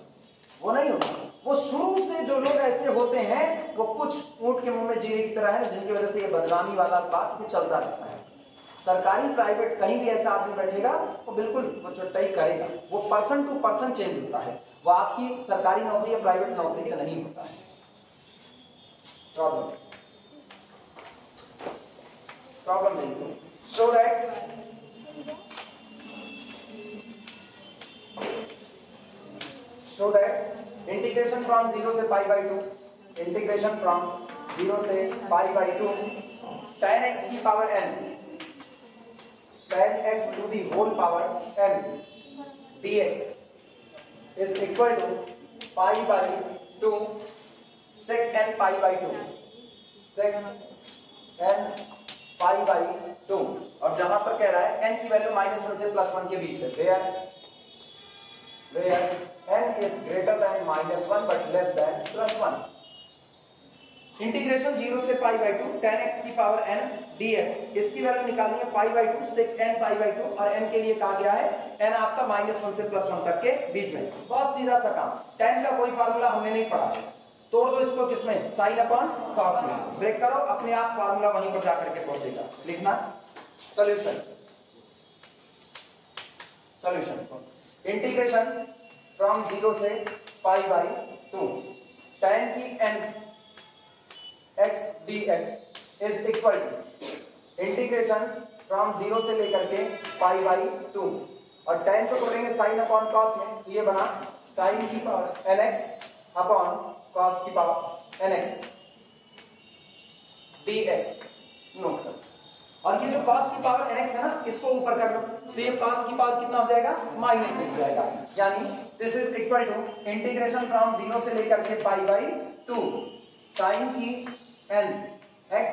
वो नहीं होता। वो शुरू से जो लोग ऐसे होते हैं वो कुछ ऊंट के मुंह में जीने की तरह है, जिनकी वजह से ये बदनामी वाला बात भी चलता रहता है। सरकारी प्राइवेट कहीं भी ऐसा आदमी बैठेगा वो बिल्कुल वो चुट्टाई करेगा, वो पर्सन टू पर्सन चेंज होता है, वो आपकी सरकारी नौकरी या प्राइवेट नौकरी से नहीं होता है। प्रॉब्लम नहीं। सो दैट इंटीग्रेशन फ्रॉम 0 से पाई बाई 2, इंटीग्रेशन फ्रॉम 0 से पाई बाई 2 tan x की power n, tan x to the whole power n dx is equal to pi by 2 sec n pi by 2, sec n pi by 2। और जहां पर कह रहा है n की value -1 से +1 के बीच है, where n is greater than -1 but less than +1। Integration 0 से पाई बाई 2 tan x की पावर n dx, इसकी वैल्यू निकालनी है पाई by 2 sec n pi by 2, और n के लिए कहा गया है n आपका -1 से +1 तक के बीच में। बहुत सीधा सा काम, tan का कोई फार्मूला हमने नहीं पढ़ा है, तोड़ दो इसको किसमें, साइन अपॉन कॉस में, ब्रेक करो, अपने आप फार्मूला वहीं पर जाकर के पहुंचेगा। लिखना सॉल्यूशन, इंटीग्रेशन फ्रॉम 0 से पाई बाई 2 tan की n x dx is equal to integration from 0 से लेकर के पाई बाई 2, और tan को तोड़ेंगे साइन अपॉन कॉस में, तो ये बना साइन की पावर nx अपॉन कॉस की पावर nx dx। नोट करो, और ये जो cos की पावर nx है ना, इसको ऊपर कर लो, तो ये cos की पावर कितना हो जाएगा, -6 हो जाएगा। यानी this is equal to integration from 0 से लेकर के पाई बाई 2 साइन की n x,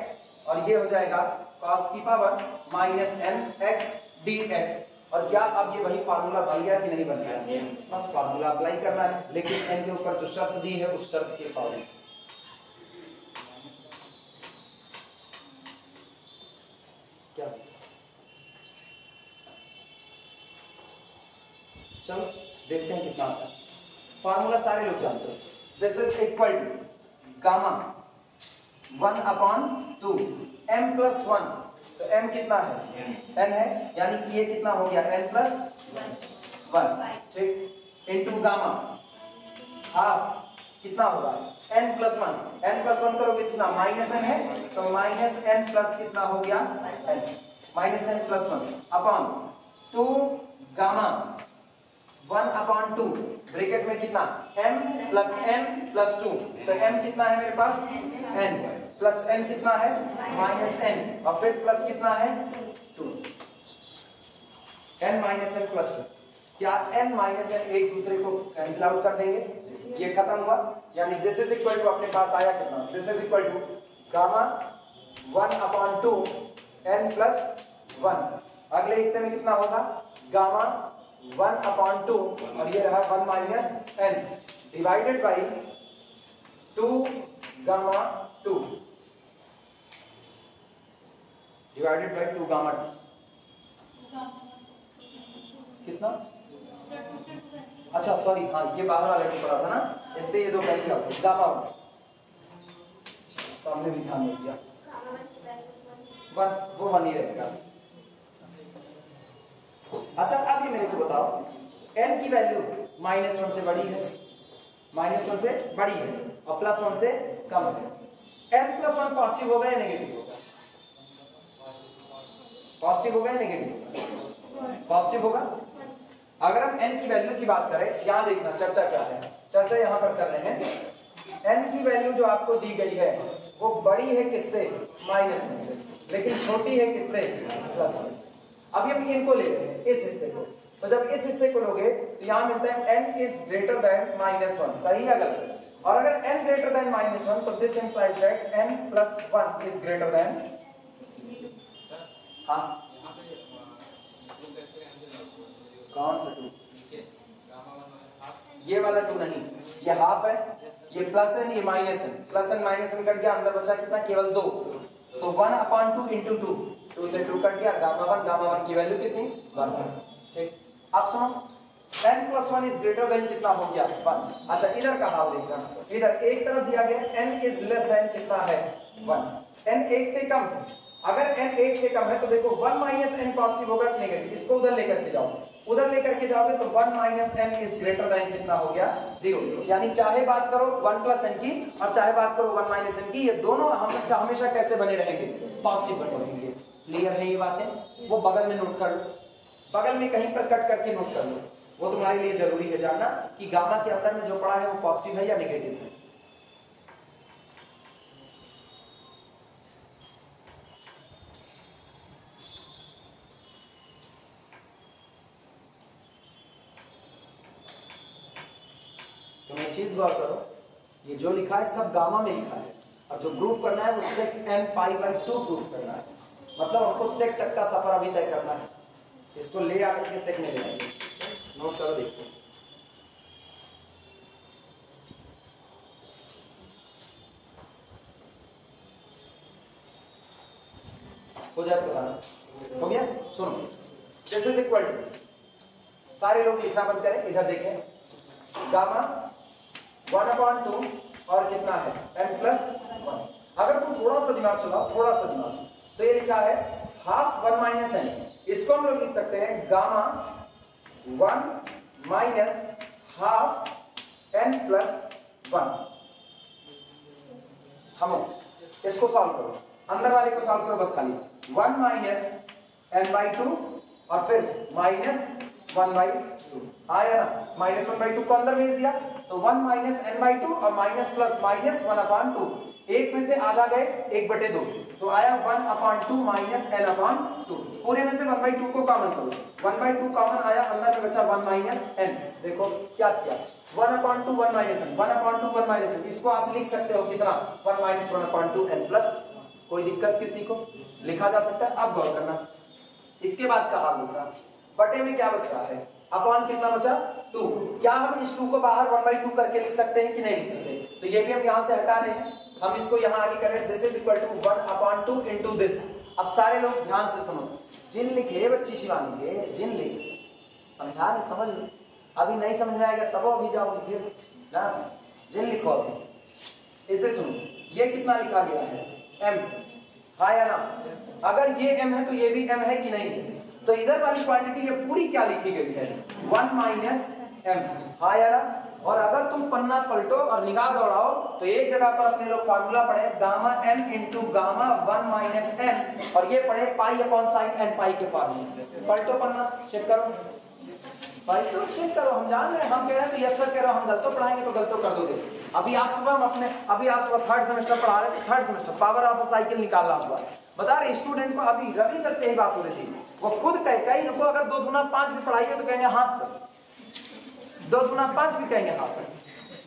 और ये हो जाएगा cos की पावर -nx dx। और क्या अब ये वही फार्मूला बन गया कि नहीं बन गया, बस फार्मूला अप्लाई करना है, लेकिन n के ऊपर जो शर्त दी है उस शर्त के अकॉर्डिंग। क्या चलो देखते हैं कितना आता है। फार्मूला सारे लोग जानते हो, this is equal to gamma 1/2 m + 1, तो m कितना है, n है, यानी कि ये कितना हो गया n + 1, ठीक, इनटू गामा हाफ कितना होगा n + 1, n + 1 करोगे कितना, -n है, तो -n प्लस कितना हो गया n, -n + 1 upon 2 gamma 1/2 bracket में कितना m + n + 2, तो m कितना है मेरे पास n, प्लस n कितना है -n, और फिर प्लस कितना है 2, n - n + 2। क्या n - n एक दूसरे को कैंसिल आउट कर देंगे, ये खत्म हुआ, यानी दिस इज इक्वल टू अपने पास आया कितना, this is equal to gamma 1/2 n + 1। अगले हिस्से में कितना होगा, गामा 1/2, और ये रहा 1 - n divided by 2 gamma 2 divided by 2 gamma 2, कितना, अच्छा सॉरी, हाँ ये बाहर वाले को पढ़ा था ना, इससे ये दो कैंसिल आउट, गामा 1, तो हमने भी ध्यान नहीं दिया, 1 वो 1 ही रहेगा, अच्छा अब ये मेरे को बताओ n की वैल्यू -1 से बड़ी है, -1 से बड़ी है और +1 से कम है। n+1 पॉजिटिव होगा या नेगेटिव होगा? पॉजिटिव होगा या नेगेटिव? पॉजिटिव होगा। अगर हम n की वैल्यू की बात करें, यहां देखना चर्चा क्या है, चर्चा यहां पर कर रहे हैं। n की वैल्यू जो आपको दी गई है वो बड़ी है किससे? -1 से, लेकिन छोटी है किससे? +1 से। अभी हम इनको ले रहे हैं इस हिस्से को, तो जब इस हिस्से को लोगे तो यहां मिलता है n इज ग्रेटर देन -1, सही है गलत? और अगर n ग्रेटर देन -1 तो this implies that n+1 is greater than, हाँ कौन सा 2? ये वाला 2 नहीं, ये हाफ है, ये प्लस है, ये माइनस है, प्लस एंड माइनस कट गया, अंदर बचा कितना? केवल 2, तो 1/2 इंटू 2, 2 से 2 कट गया, गामा 1 की वैल्यू कितनी? 1। ठीक, अब सुनो n+1 इज ग्रेटर देन कितना हो गया? 1। अच्छा इधर का हाल देखना, इधर एक तरफ दिया गया n इज लेस देन कितना है? 1। n 1 से कम, अगर n 1 से कम है तो देखो 1 - n पॉजिटिव होगा कि नेगेटिव? इसको उधर लेकर के जाओ, उधर लेकर के जाओगे तो 1 - n इज ग्रेटर देन कितना हो गया? 0। यानी चाहे बात करो 1 + n की और चाहे बात करो 1 - n की, ये दोनों हमेशा कैसे बने रहेंगे? पॉजिटिव बने रहेंगे। क्लियर है ये बातें? वो बगल में नोट कर लो, बगल में कहीं पर कट करके नोट कर लो, वो तुम्हारे लिए जरूरी है जानना कि गामा के अंदर में जो पड़ा है वो पॉजिटिव है या नेगेटिव है। तो मैं चीज गौर करो, ये जो लिखा है सब गामा में लिखा है और जो प्रूफ करना है वो sec n π/2 प्रूफ करना है, मतलब हमको सेक तक का सफर अभी तय करना है। इसको ले आकर के सेक में ले आएंगे, नोट करो देखो। हो जाए तो हो गया। सुनो, दिस इज इक्वल टू, सारे लोग लिखना बंद करें, इधर देखें, गामा 1/2 और कितना है? n+1। अगर तुम थोड़ा सा दिमाग चलाओ, थोड़ा सा दिमाग, तो ये लिखा है हाफ 1 - n, इसको हम लोग लिख सकते हैं गामा 1 - हाफ n+1। हम इसको सॉल्व करो, अंदर वाले को सॉल्व करो बस, खाली 1 - n/2 और फिर -1/2 आया ना, -1/2 को अंदर भेज दिया तो 1 - n/2 और माइनस प्लस माइनस 1/2, एक में से आधा गए 1/2, तो आया 1/2 - n/2। पूरे में से 1/2 को कॉमन करो, 1/2 कॉमन आया, अंदर में बचा 1 - n। देखो क्या किया, 1/2 1 - n, 1/2 1 - n, इसको आप लिख सकते हो कितना? 1 - 1/2 n प्लस, कोई दिक्कत किसी को? लिखा जा सकता है। अब गौर करना, इसके बाद का हाल देखना, बटे में क्या बच रहा है? अपॉन कितना बचा? 2। क्या हम इस 2 को बाहर 1/2 करके लिख सकते हैं कि नहीं लिख सकते? तो ये भी हम यहां से हटा रहे हैं, हम इसको यहां आगे करें, this is equal to 1/2 into this. अब सारे लोग ध्यान से सुनो, जिन लिखे बच्ची शिवानी के, जिन लिखे समझा नहीं, समझ लो, अभी नहीं समझ में आएगा तब अभी जाओगे फिर ना, जिन लिखो अभी इसे सुनो, ये कितना लिखा गया है? m, हाँ या ना? अगर ये m है तो ये भी m है कि नहीं? तो इधर वाली क्वांटिटी ये पूरी क्या लिखी गई है? 1 - m, हाँ या ना? और अगर तुम पन्ना पलटो और निगाह दौड़ाओ तो एक जगह पर अपने लोग फार्मूला पढ़े gamma n into gamma 1 - n, और ये पढ़े π/sin n पाई के फार्मूले। पलटो पन्ना, चेक करो, पलटो चेक करो, हम जान रहे हैं, हम कह रहे हैं तो यस सर कह रहे हो, हम गलतो पढ़ाएंगे तो गलतो कर दोगे। अभी आज सुबह हम अपने, अभी आज सुबह 3rd सेमेस्टर पढ़ा रहे थे, 3rd semester power of cycle निकाल रहा हुआ, बता रहे स्टूडेंट को, अभी रवि सर से ही बात हो रही थी, वो खुद कहे इनको अगर 2 गुना 5 भी पढ़ाइए तो कहेंगे हाँ सर, 2 गुना 5 भी कहेंगे हाँ सर।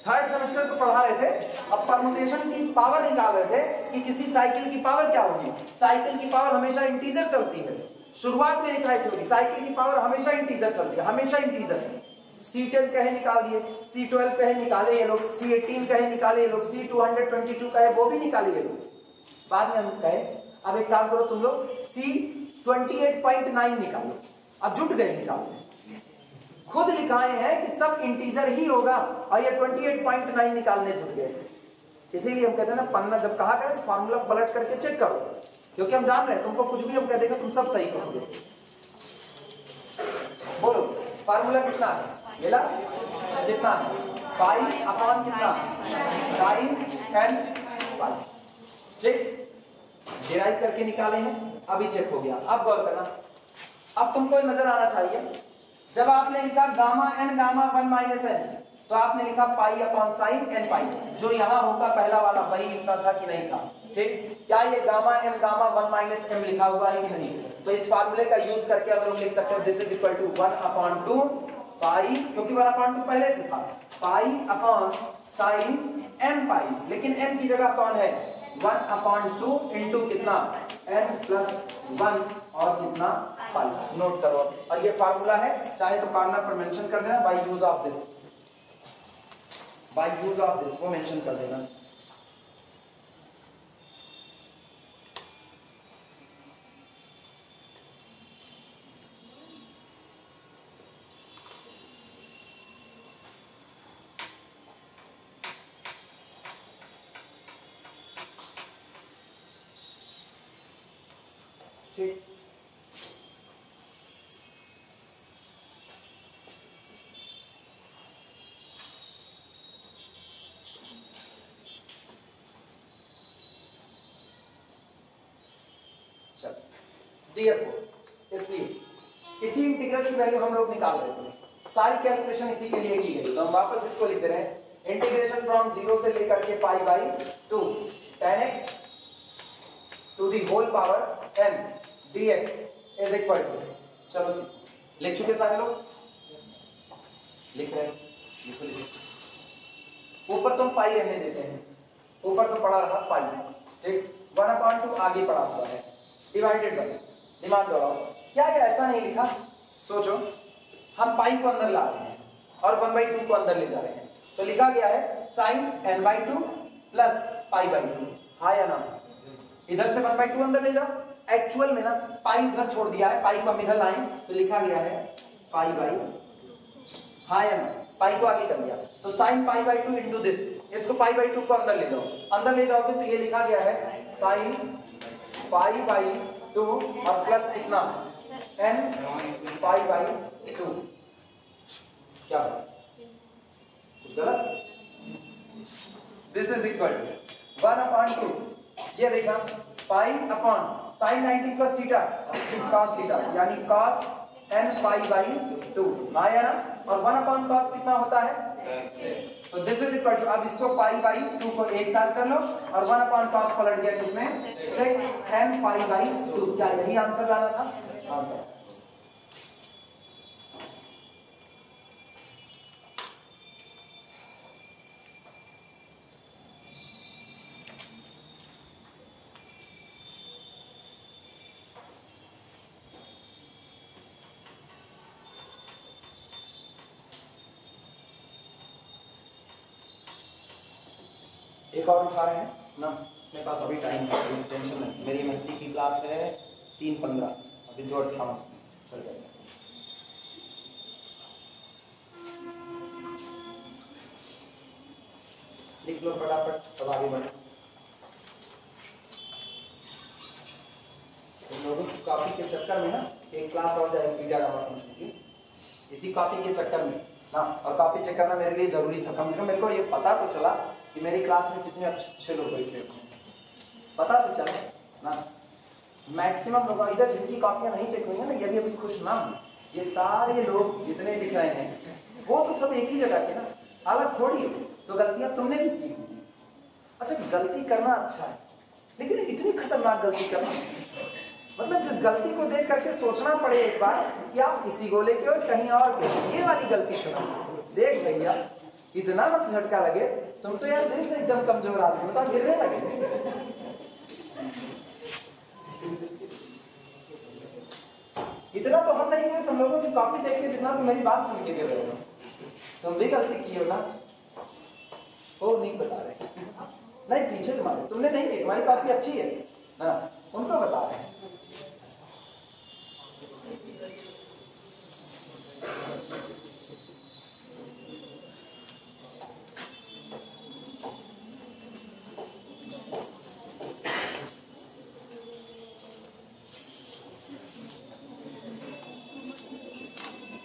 3rd सेमेस्टर को पढ़ा रहे थे, अब परम्यूटेशन की पावर निकाल रहे थे कि किसी साइकिल की पावर क्या होगी। साइकिल की पावर हमेशा इंटीजर चलती है, शुरुआत में लिखा है साइकिल की पावर हमेशा इंटीजर चलती है, हमेशा इंटीजर। C10 कहे निकाल दिए, C12 कहे निकाले ये लोग, C18 कहे निकाले ये लोग, C222 कहे वो भी निकाले ये लोग, बाद में हम कहे अब एक काम करो तुम लोग C28.9 निकालो, अब जुट गए निकालने, खुद लिखाए हैं कि सब इंटीजर ही होगा और ये 28.9 निकालने जुट गए। इसीलिए हम कहते हैं ना, पन्ना जब कहा करें तो फार्मूला पलट करके चेक करो, क्योंकि हम जान रहे हैं तुमको कुछ भी हम कह देंगे तुम सब सही करोगे। फार्मूला कितना है, मिला कितना है, पाई अपॉन कितना, साइन n पाई। ठीक, डिराइव करके निकाले हैं, अभी चेक हो गया। अब गौर करना, अब तुमको नजर आना चाहिए, जब आपने लिखा gamma n gamma 1 minus n, तो आपने लिखा पाई अपॉन साइन n पाई, जो यहां होगा पहला वाला वही लिखना था कि नहीं था। ठीक, क्या ये gamma m gamma 1 minus m लिखा हुआ है कि नहीं, तो इस फार्मूले का यूज करके हम लोग लिख सकते हैं दिस इज इक्वल टू 1/2 पाई, क्योंकि 1/2 पहले से था, पाई अपॉन साइन m पाई, लेकिन m की जगह कौन है, 1/2 इंटू कितना n प्लस 1 और कितना पाई। नोट करो, और ये फार्मूला है, चाहे तो कॉर्नर पर मेंशन कर देना by use of this, by use of this वो मेंशन कर देना। ठीक, इसलिए इसी इंटीग्रल की वैल्यू हम लोग निकाल रहे थे, सारी कैलकुलेशन इसी के लिए की गई, तो हम वापस इसको लिख दे रहे हैं, इंटीग्रेशन फ्रॉम 0 से लेकर के pi by 2 tan x to the whole power n dx is equal to, चलो लिख चुके सारे लोग, लिख रहे हैं, ऊपर तुम पाई रहने देते हैं, ऊपर तो पड़ा रहा पाई। ठीक, 1/2 आगे पड़ा हुआ है, डिवाइडेड बाई, दिमाग दौड़ाओ, क्या ये ऐसा नहीं लिखा, सोचो, हम पाई को अंदर ला रहे हैं और 1/2 को अंदर ले जा रहे हैं, तो लिखा गया है sign n/2 plus pi by 2, हाँ या ना, इधर से 1/2 अंदर ले जाओ, एक्चुअल में ना पाई उधर छोड़ दिया है, पाई को हम इधर लाएं तो लिखा गया है पाई बाई, हाँ या ना, पाई को आगे कर दिया, तो sine pi by 2 into this, इसको पाई बाई 2 को अंदर ले जाओ, अंदर ले जाओगे तो ये लिखा गया है साइन पाई बाई 2 और प्लस कितना n पाई बाई 2, क्या कुछ गलत, दिस इज इक्वल टू 1/2, ये देखना pi upon sine 90 plus theta cos theta, यानी cos n पाई बाई 2, आया ना, और 1/cos कितना होता है, तो दिस इज इक्वल टू, अब इसको पाई बाई 2 को एक साथ कर लो और 1/cos पलट गया इसमें sec n पाई बाई 2, क्या यही आंसर लाना था, आंसर। एक और उठा रहे हैं ना, मेरे पास अभी टाइम है, टेंशन नहीं, मेरी एमएससी की क्लास है 3:15, अभी 2:58 चल जाएगा। लिख लो फटाफट, सब आगे बढ़ो। तुम लोगों की कॉपी के चक्कर में ना एक क्लास और जाएगी बीटा गामा फंक्शन की, इसी कॉपी के चक्कर में ना, और कॉपी चेक करना मेरे लिए जरूरी था, कम से कम मेरे को ये पता तो चला कि मेरी क्लास में कितने अच्छे लोग बैठे हैं, पता तो चला ना। मैक्सिमम लोग इधर जिनकी कॉपियां नहीं चेक हुई है ना, ये भी अभी खुश ना हो, ये सारे लोग जितने लिख रहे हैं वो तो सब एक ही जगह के ना, अलग थोड़ी हो, तो गलतियां तुमने भी की होंगी। अच्छा, गलती करना अच्छा है, लेकिन इतनी खतरनाक गलती करना, मतलब जिस गलती को देख करके सोचना पड़े एक बार कि आप इसी गोले के हो कहीं और के, ये वाली गलती करना। देख भैया, इतना मत झटका लगे, तुम तो यार दिल से एकदम कमजोर आदमी हो, तो गिरने लगे। इतना तो हम नहीं है, तुम लोगों की कॉपी देख के जितना तुम मेरी बात सुन के गिर रहे हो, तुम भी गलती की हो ना, वो नहीं बता रहे, नहीं पीछे तुम्हारे, तुमने नहीं की, तुम्हारी कॉपी अच्छी है ना, उनको बता रहे हैं।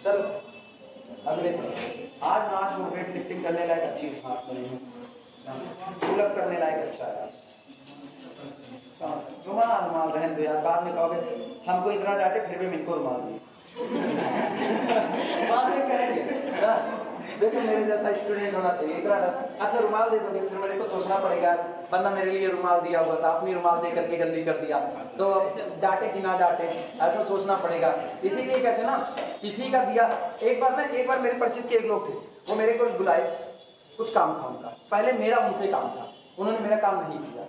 चलो अगले पर आज नाच में वेट लिफ्टिंग करने लायक अच्छी हाथ बने हैं, पुल अप करने लायक अच्छा है आज। रुमाल रुमाल रहने दो यार, बाद में कहोगे हमको इतना डांटे फिर भी इनको रुमाल नहीं बाद में कहेंगे देखो मेरे जैसा स्टूडेंट होना चाहिए इतना। अच्छा रुमाल दे दोगे फिर मेरे को सोचना पड़ेगा, वरना मेरे लिए रुमाल दिया हुआ था, अपनी रुमाल दे करके गंदी कर दिया, तो डांटे कि ना डांटे ऐसा सोचना पड़ेगा। इसीलिए कहते हैं ना किसी का दिया। एक बार मेरे परिचित के एक लोग थे, वो मेरे को बुलाए, कुछ काम था उनका, पहले मेरा उनसे काम था, उन्होंने मेरा काम नहीं किया,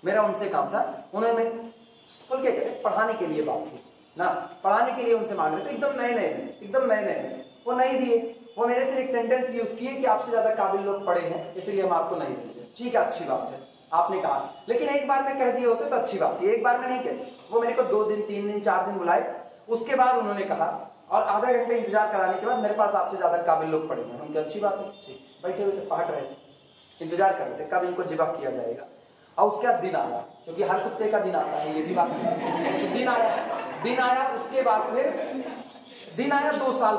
मेरा उनसे काम था, उन्होंने तो क्या कहते पढ़ाने के लिए बात थी ना, पढ़ाने के लिए उनसे मांग रहे थे, एकदम नए वो नहीं दिए। वो मेरे से एक सेंटेंस यूज किए कि आपसे ज्यादा काबिल लोग पढ़े हैं इसलिए हम आपको नहीं देंगे। ठीक है, अच्छी बात है आपने कहा, लेकिन एक बार में कह दिए होते तो अच्छी बात थी, एक बार में नहीं कहे। वो मेरे को 2 दिन 3 दिन 4 दिन बुलाए, उसके बाद उन्होंने कहा और आधा घंटे इंतजार कराने के बाद मेरे पास आपसे ज्यादा काबिल लोग पढ़े हैं। हम अच्छी बात है, ठीक, बैठे हुए थे, पढ़ रहे थे, इंतजार कर रहे थे कब इनको जिबा किया जाएगा। और उसके बाद दिन आया, क्योंकि हर कुत्ते का दिन आता है, ये भी बात है। दिन आया उसके बाद फिर दिन आया 2 साल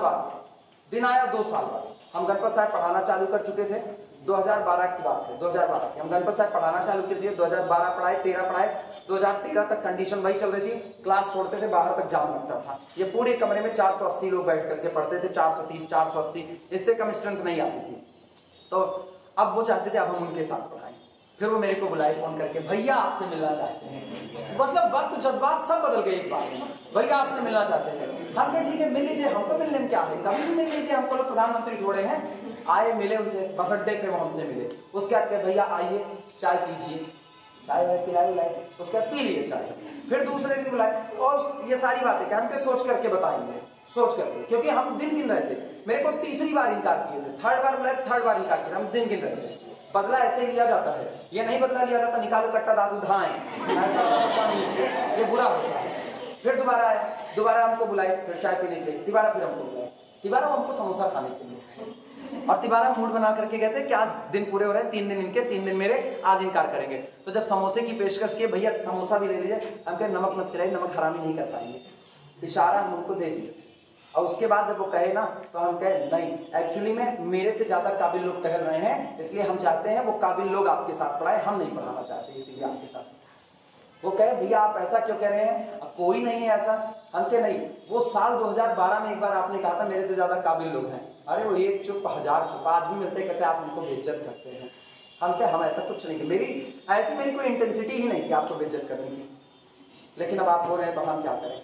बाद, हम गणपत साहब पढ़ाना चालू कर चुके थे। 2012 की बात है, 2012 की हम गणपत साहब पढ़ाना चालू कर दिए। 2012 पढ़ाए, 13 पढ़ाए, 2013 तक कंडीशन वही चल रही थी, क्लास छोड़ते थे, बाहर तक जाम लगता था। ये पूरे कमरे में 480 लोग बैठ करके पढ़ते थे, 430 480, इससे कम स्ट्रेंथ नहीं आती थी। तो अब वो चाहते थे अब हम उनके साथ पढ़ाएं। फिर वो मेरे को बुलाए फोन करके, भैया आपसे मिलना चाहते हैं। मतलब वक्त जज्बात सब बदल गए इस बात में, भैया आपसे मिलना चाहते हैं। हमने ठीक है मिल लीजिए, हमको मिलने में क्या है, कभी भी मिल लीजिए, हमको लोग प्रधानमंत्री थोड़े हैं। आए, मिले उनसे, बस अड्डे पे वो हमसे मिले। उसके बाद भैया आइए चाय पीजिए, चाय वाय पिलाए, उसके बाद पी लिए चाय। फिर दूसरे दिन बुलाए और ये सारी बातें क्या हमको सोच करके बताएंगे, सोच करके, क्योंकि हम दिन गिन रहे थे। मेरे को तीसरी बार इनकार किए थे, 3rd बार बुलाए, 3rd बार इनकार किया, हम दिन गिन रहे थे। बदला ऐसे लिया जाता है, ये नहीं बदला लिया जाता निकालो कट्टा दादू धाएं, ऐसा बदला नहीं, ये बुरा होता है। फिर दोबारा आया, दोबारा हमको बुलाए, फिर चाय पीने के लिए, तिबारा फिर हमको बुलाए, तिबारा हमको समोसा खाने के लिए, और तिबारा मूड बना करके कहते हैं कि आज दिन पूरे हो रहे हैं, 3 दिन इनके 3 दिन मेरे, आज इनकार करेंगे। तो जब समोसे की पेशकश की, भैया समोसा भी ले लीजिए, हम कहे नमक मत खिलाइए, नमक हरामी नहीं कर पाएंगे, इशारा हम उनको दे दिए। और उसके बाद जब वो कहे ना तो हम कहे नहीं, एक्चुअली में मेरे से ज्यादा काबिल लोग टहल रहे हैं, इसलिए हम चाहते हैं वो काबिल लोग आपके साथ पढ़ाए, हम नहीं पढ़ाना चाहते इसीलिए आपके साथ। वो कहे भैया आप ऐसा क्यों कह रहे हैं, कोई नहीं है ऐसा। हम कहे नहीं, वो साल 2012 में एक बार आपने कहा था मेरे से ज्यादा काबिल लोग हैं, अरे वो 1 चुप 1000 चुप, आज भी मिलते कहते आप उनको बेइज्जत करते हैं। हम क्या, हम ऐसा कुछ नहीं, मेरी कोई इंटेंसिटी ही नहीं थी आपको बेइज्जत करने की, लेकिन अब आप हो रहे हैं तो हम क्या करें।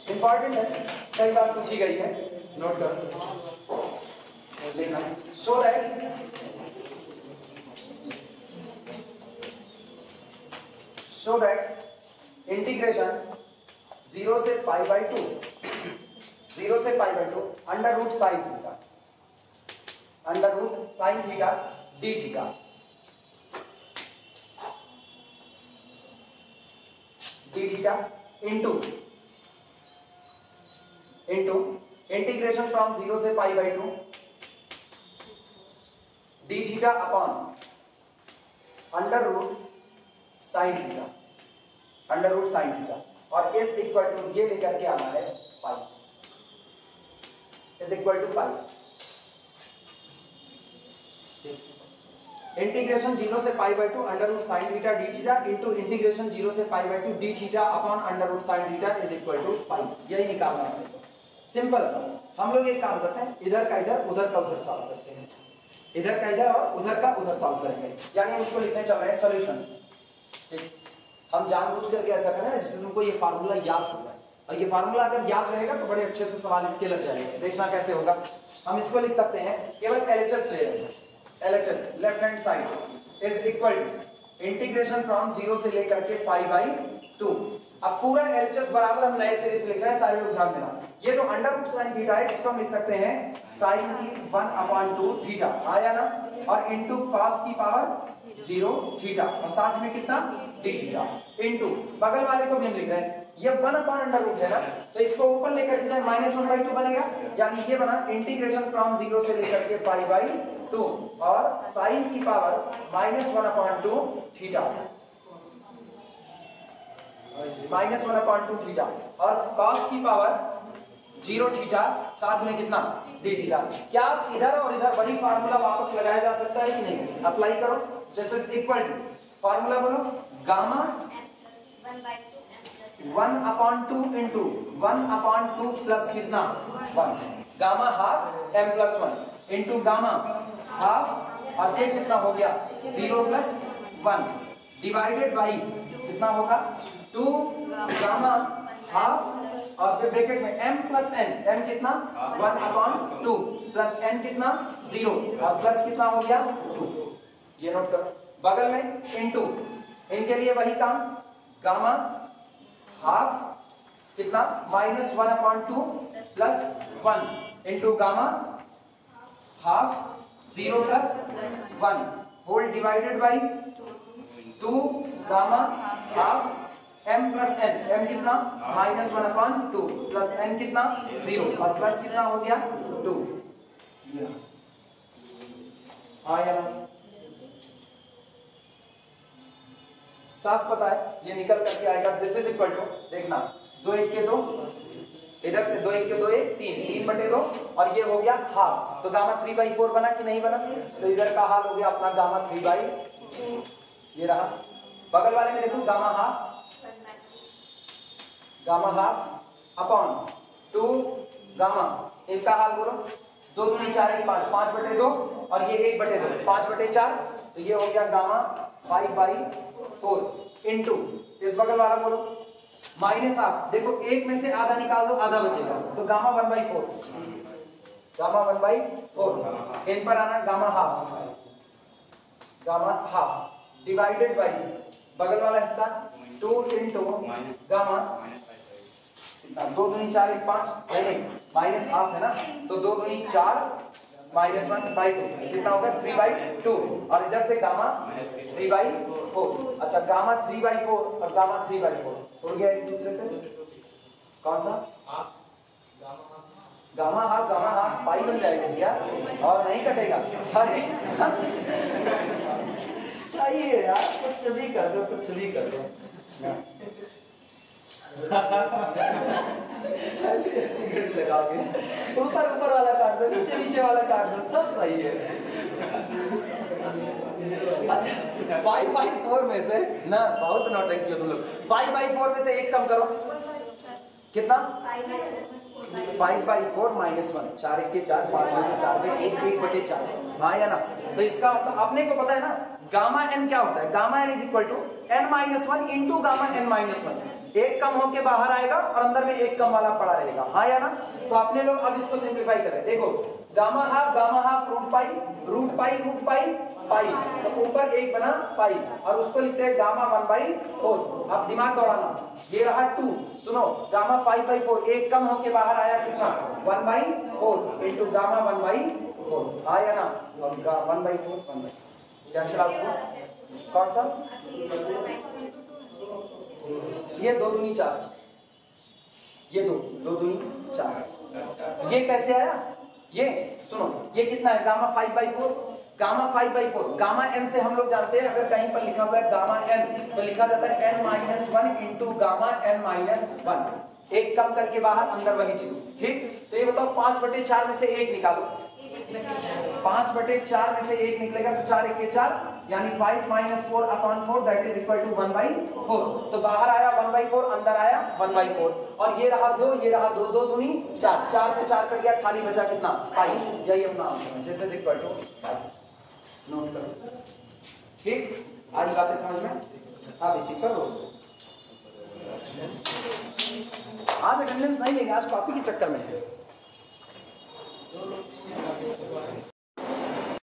इंपॉर्टेंट है, कई बार पूछी गई है, नोट कर लेना। सो दैट इंटीग्रेशन 0 से π/2 under root sine theta d theta into integration from 0 से π/2 d theta upon under root sine theta, और इज इक्वल टू ये लेकर के आना है pi, is equal to pi. Integration 0 से π/2 under root sine theta d theta into integration 0 से π/2 d theta upon under root sine theta is equal to pi. यही निकालना है, सिंपल सा। हम लोग एक काम करते हैं, इधर का इधर उधर का उधर सॉल्व करते हैं, इधर का इधर और उधर का उधर सॉल्व करेंगे, यानी हम उसको लिखने चल रहे हैं सॉल्यूशन। ठीक, हम जानबूझ करके ऐसा करें ना जिससे तुमको ये फार्मूला याद हो जाए, और ये फार्मूला अगर याद रहेगा तो बड़े अच्छे से सवाल इसके लग जाएंगे। देखना कैसे होगा, हम इसको लिख सकते हैं, केवल LHS ले रहे हैं, LHS left hand side is equal to integration from 0 से लेकर के π/2। अब पूरा LHS बराबर हम नए सिरे से लिख रहे हैं, सारे लोग ध्यान देना। ये जो अंडर रूट साइन थीटा है इसको हम लिख सकते हैं साइन की 1/2 थीटा, आया ना, और इंटू कॉस की पावर 0 थीटा, और साथ में कितना डी थीटा, इंटू बगल वाले को भी हम लिख रहे हैं, ये 1/√, है ना, तो इसको ऊपर लेकर के जाए -1/2 बनेगा, यानी ये बना इंटीग्रेशन फ्रॉम 0 से लेकर के π/2 और साइन की पावर -1/2 थीटा। -1/2 थीटा, और cos की पावर 0 थीटा साथ में कितना d थीटा। क्या आप इधर और इधर वही फार्मूला वापस लगाया जा सकता है कि नहीं? अप्लाई करो। जैसे इक्वल टू फार्मूला बोलो, गामा 1/2 इंटू 1/2 प्लस कितना 1, gamma half m plus 1 into gamma half, और फिर कितना हो गया 0 प्लस 1 डिवाइडेड बाई कितना होगा 2 गामा हाफ, और फिर ब्रैकेट में m प्लस n, m कितना 1/2 प्लस n कितना 0, और प्लस कितना हो गया 2। ये नोट करो। बगल में इनटू, इनके लिए वही काम, गामा हाफ कितना -1/2 plus 1 into gamma half 0 plus 1 whole divided by 2 gamma half m plus n, m कितना -1/2 प्लस n कितना 0, और प्लस कितना हो गया 2। आया साफ पता है, ये निकल करके आएगा। दिस इज इक्वल टू, देखना 2 1 के 2, इधर से 2 1 के 2 1 3, 3/2, और ये हो गया हाफ, तो गामा 3/4 बना कि नहीं बना? तो इधर का हाल हो गया अपना गामा 3/, ये रहा। बगल वाले में देखो गामा हाफ अपॉन 2 गामा, इसका हाल बोलो 2 दूनी 4 1 5, 5/2, और ये 1/2 5/4, तो ये हो गया गामा 5/4 इंटू इस बगल वाला बोलो माइनस हाफ, देखो एक में से आधा निकाल दो, आधा बचेगा, तो गामा 1/4, गामा 1/4 इन पर आना गामा हाफ डिवाइडेड बाई बगल वाला हिस्सा 2 इंटू गामा, 2 दूनी 4 1 5, नहीं माइनस हाफ है ना, तो 2 दूनी 4 -1/2 कितना होगा 3/2, और इधर से गामा 3/4। अच्छा, गामा 3/4 और गामा 3/4 उड़ गया एक दूसरे से, कौन सा गामा हाफ पाई बन जाएगा भैया, और नहीं कटेगा। अरे सही है यार, कुछ भी कर दो, कुछ भी कर दो। ऐसे लगा के ऊपर वाला काट दो, नीचे वाला काट दो, सब सही है। अच्छा 5/4 में से ना, बहुत नौटंकी हो तुम लोग, 5/4 में से एक कम करो, कितना 5/4 -1, 4 1 के 4, 5 में से 4 गए 1/4, हाँ या ना? तो इसका मतलब अपने को पता है ना, गामा n क्या होता है, gamma n is equal to n-1 into gamma n-1, एक कम होके बाहर आएगा और अंदर में एक कम वाला पड़ा रहेगा, हाँ या ना? तो अपने लोग अब इसको सिंप्लीफाई करें, देखो गामा हाफ रूट पाई पाई, तो ऊपर एक बना पाई, और उसको लिखते हैं गामा 1/4। अब दिमाग दौड़ाना, ये रहा 2, सुनो गामा 5/4 एक कम होके बाहर आया कितना 1/4 इंटू गामा 1/4, आया ना? अब 1/4 कैंसिल आउट, कौन सा ये 2 दूनी 4, ये 2 दूनी 4, ये कैसे आया? ये सुनो, ये कितना है गामा 5/4, गामा n से हम लोग जानते हैं, अगर कहीं पर लिखा हुआ है गामा n तो लिखा जाता है n-1 इंटू गामा n-1, एक कम करके बाहर, अंदर वही चीज, ठीक? तो ये बताओ 5/4 में से एक निकालो, 5/4 में से एक निकलेगा तो 4 1 के 4, यानी 5 - 4/4 दैट इज इक्वल टू 1/4, तो बाहर आया 1/4, अंदर आया 1/4, और ये रहा 2, ये रहा 2, 2 दूनी 4, 4 से 4 कट गया, खाली बचा कितना पाई, यही अपना आंसर है, this is equal to, note करो, ठीक? आज बातें समझ में, अब इसी पर रोक दो। आज अटेंडेंस नहीं लेंगे, आज कॉपी के चक्कर में है।